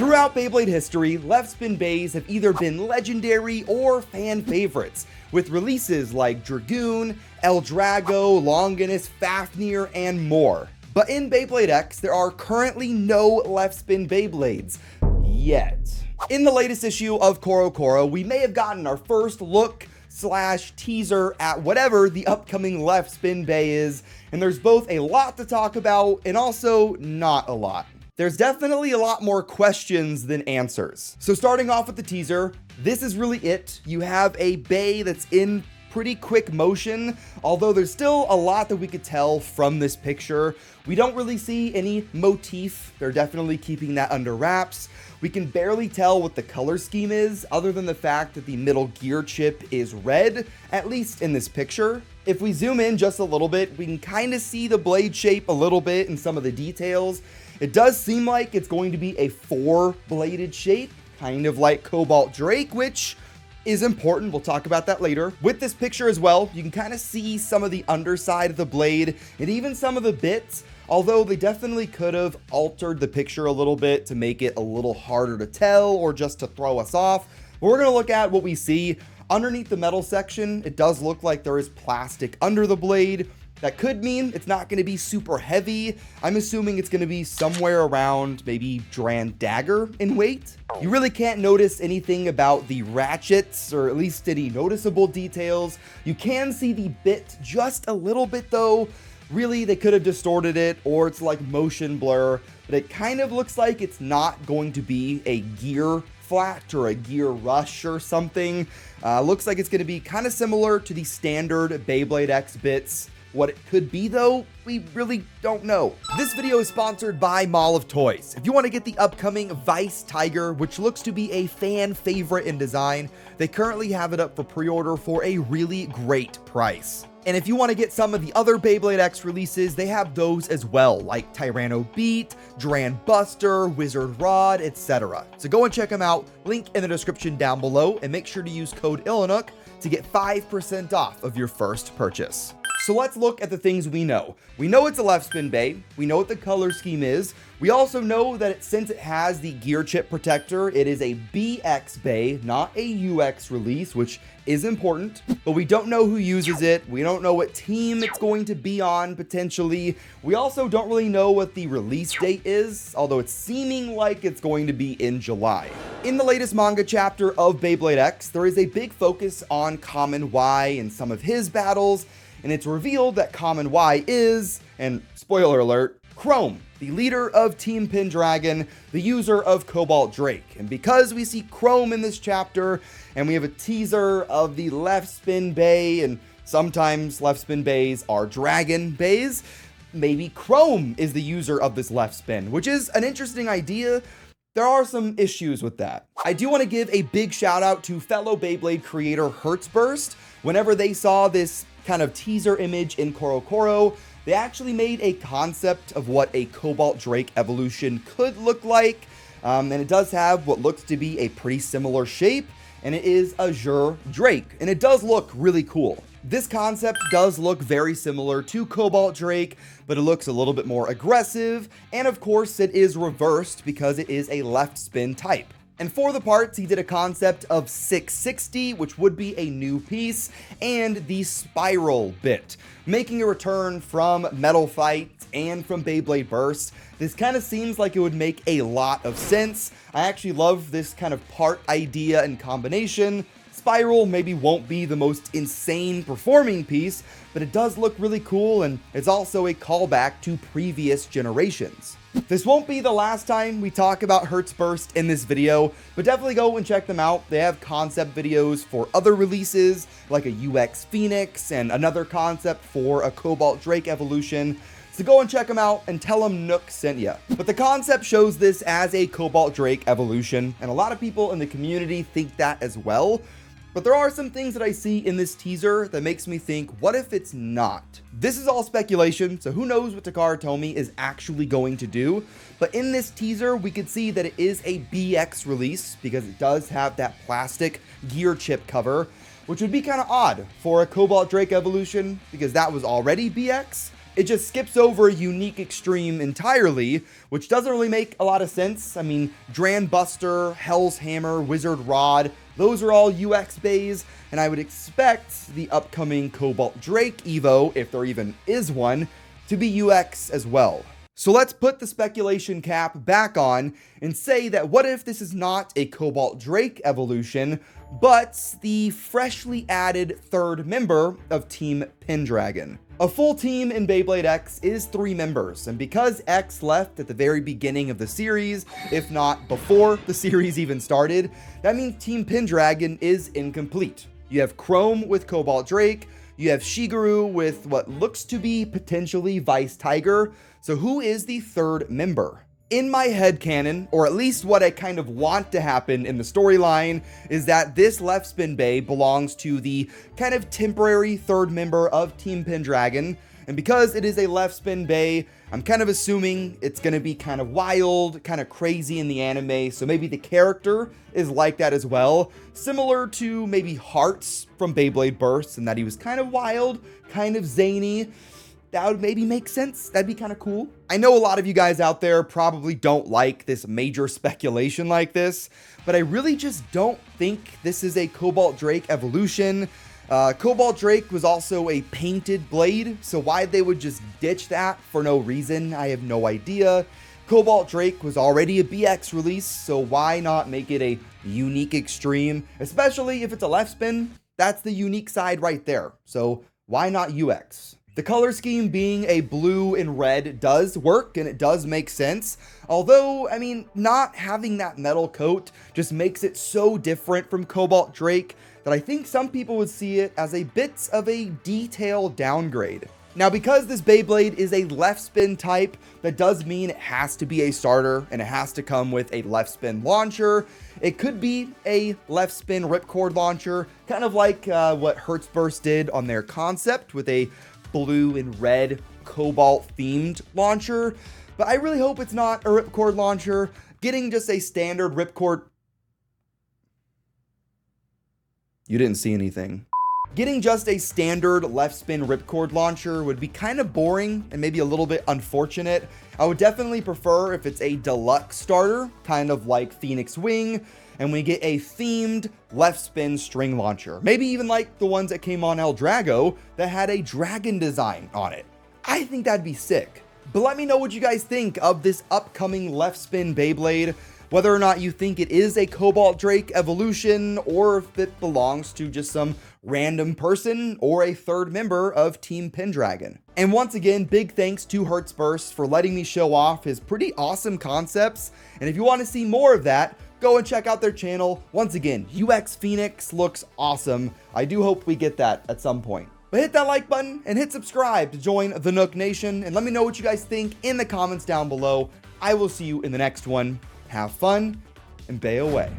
Throughout Beyblade history, left spin bays have either been legendary or fan favorites, with releases like Dragoon, El Drago, Longinus, Fafnir, and more. But in Beyblade X, there are currently no left spin Beyblades. Yet. In the latest issue of CoroCoro, we may have gotten our first look / teaser at whatever the upcoming left spin bay is, and there's both a lot to talk about and also not a lot. There's definitely a lot more questions than answers. So starting off with the teaser, this is really it. You have a bay that's in pretty quick motion, although there's still a lot that we could tell from this picture. We don't really see any motif. They're definitely keeping that under wraps. We can barely tell what the color scheme is, other than the fact that the middle gear chip is red, at least in this picture. If we zoom in just a little bit, we can kind of see the blade shape a little bit in some of the details. It does seem like it's going to be a 4-bladed shape, kind of like Cobalt Drake, which is important. We'll talk about that later. With this picture as well, you can kind of see some of the underside of the blade and even some of the bits, although they definitely could have altered the picture a little bit to make it a little harder to tell or just to throw us off. But we're going to look at what we see. Underneath the metal section, it does look like there is plastic under the blade. That could mean it's not going to be super heavy. I'm assuming it's going to be somewhere around maybe Dran Dagger in weight. You really can't notice anything about the ratchets, or at least any noticeable details. You can see the bit just a little bit though. Really, they could have distorted it, or it's like motion blur, but it kind of looks like it's not going to be a gear flat or a gear rush or something. Looks like it's going to be kind of similar to the standard Beyblade X bits. What it could be though, we really don't know. This video is sponsored by Mall of Toys. If you want to get the upcoming Vice Tiger, which looks to be a fan favorite in design, they currently have it up for pre-order for a really great price. And if you want to get some of the other Beyblade X releases, they have those as well, like Tyranno Beat, Dran Buster, Wizard Rod, etc. So go and check them out, link in the description down below, and make sure to use code ilinnuc to get 5% off of your first purchase. So let's look at the things we know. We know it's a left spin bay. We know what the color scheme is. We also know that since it has the gear chip protector, it is a BX bay, not a UX release, which is important, but we don't know who uses it. We don't know what team it's going to be on potentially. We also don't really know what the release date is, although it's seeming like it's going to be in July. In the latest manga chapter of Beyblade X, there is a big focus on Common Y and some of his battles, and it's revealed that Common Y is, and spoiler alert, Chrome, the leader of Team Pendragon, the user of Cobalt Drake. And because we see Chrome in this chapter, and we have a teaser of the left spin bay, and sometimes left spin bays are dragon bays, maybe Chrome is the user of this left spin, which is an interesting idea. There are some issues with that. I do want to give a big shout out to fellow Beyblade creator HERTZBURST. Whenever they saw this kind of teaser image in CoroCoro, they actually made a concept of what a Cobalt Drake evolution could look like, and it does have what looks to be a pretty similar shape, and it is a Drake, and it does look really cool. This concept does look very similar to Cobalt Drake, but it looks a little bit more aggressive, and of course it is reversed because it is a left spin type. And for the parts, he did a concept of 660, which would be a new piece, and the spiral bit, making a return from Metal Fight and from Beyblade Burst. This kind of seems like it would make a lot of sense. I actually love this kind of part idea and combination. Spiral maybe won't be the most insane performing piece, but it does look really cool, and it's also a callback to previous generations. This won't be the last time we talk about HERTZBURST in this video, but definitely go and check them out. They have concept videos for other releases, like a UX Phoenix and another concept for a Cobalt Drake evolution. So go and check them out and tell them Nook sent ya. But the concept shows this as a Cobalt Drake evolution, and a lot of people in the community think that as well. But there are some things that I see in this teaser that makes me think, what if it's not? This is all speculation, so who knows what Takara Tomy is actually going to do. But in this teaser, we could see that it is a BX release because it does have that plastic gear chip cover, which would be kind of odd for a Cobalt Drake evolution because that was already BX. It just skips over Unique Extreme entirely, which doesn't really make a lot of sense. I mean, Dran Buster, Hell's Hammer, Wizard Rod, those are all UX bays, and I would expect the upcoming Cobalt Drake Evo, if there even is one, to be UX as well. So let's put the speculation cap back on and say that what if this is not a Cobalt Drake evolution, but the freshly added third member of Team Pendragon? A full team in Beyblade X is 3 members, and because X left at the very beginning of the series, if not before the series even started, that means Team Pendragon is incomplete. You have Chrome with Cobalt Drake, you have Shigeru with what looks to be potentially Vice Tiger, so who is the third member? In my headcanon, or at least what I kind of want to happen in the storyline, is that this left spin bay belongs to the kind of temporary third member of Team Pendragon, and because it is a left spin bay, I'm kind of assuming it's going to be kind of wild, kind of crazy in the anime, so maybe the character is like that as well, similar to maybe Hearts from Beyblade Burst, and that he was kind of wild, kind of zany. That would maybe make sense. That'd be kind of cool. I know a lot of you guys out there probably don't like this major speculation like this, but I really just don't think this is a Cobalt Drake evolution. Cobalt Drake was also a painted blade, so why they would just ditch that for no reason, I have no idea. Cobalt Drake was already a BX release, so why not make it a Unique Extreme? Especially if it's a left spin, that's the unique side right there. So why not UX? The color scheme being a blue and red does work, and it does make sense. Although, I mean, not having that metal coat just makes it so different from Cobalt Drake that I think some people would see it as a bit of a detail downgrade. Now, because this Beyblade is a left spin type, that does mean it has to be a starter and it has to come with a left spin launcher. It could be a left spin ripcord launcher, kind of like what HERTZBURST did on their concept with a blue and red Cobalt themed launcher, but I really hope it's not a ripcord launcher. Getting just a standard ripcord... You didn't see anything. Getting just a standard left spin ripcord launcher would be kind of boring and maybe a little bit unfortunate. I would definitely prefer if it's a deluxe starter, kind of like Phoenix Wing, and we get a themed left spin string launcher. Maybe even like the ones that came on El Drago that had a dragon design on it. I think that'd be sick. But let me know what you guys think of this upcoming left spin Beyblade, whether or not you think it is a Cobalt Drake evolution, or if it belongs to just some random person or a third member of Team Pendragon. And once again, big thanks to HERTZBURST for letting me show off his pretty awesome concepts. And if you want to see more of that, go and check out their channel. Once again, UX Phoenix looks awesome. I do hope we get that at some point. But hit that like button and hit subscribe to join the Nook Nation, and let me know what you guys think in the comments down below. I will see you in the next one. Have fun and bay away.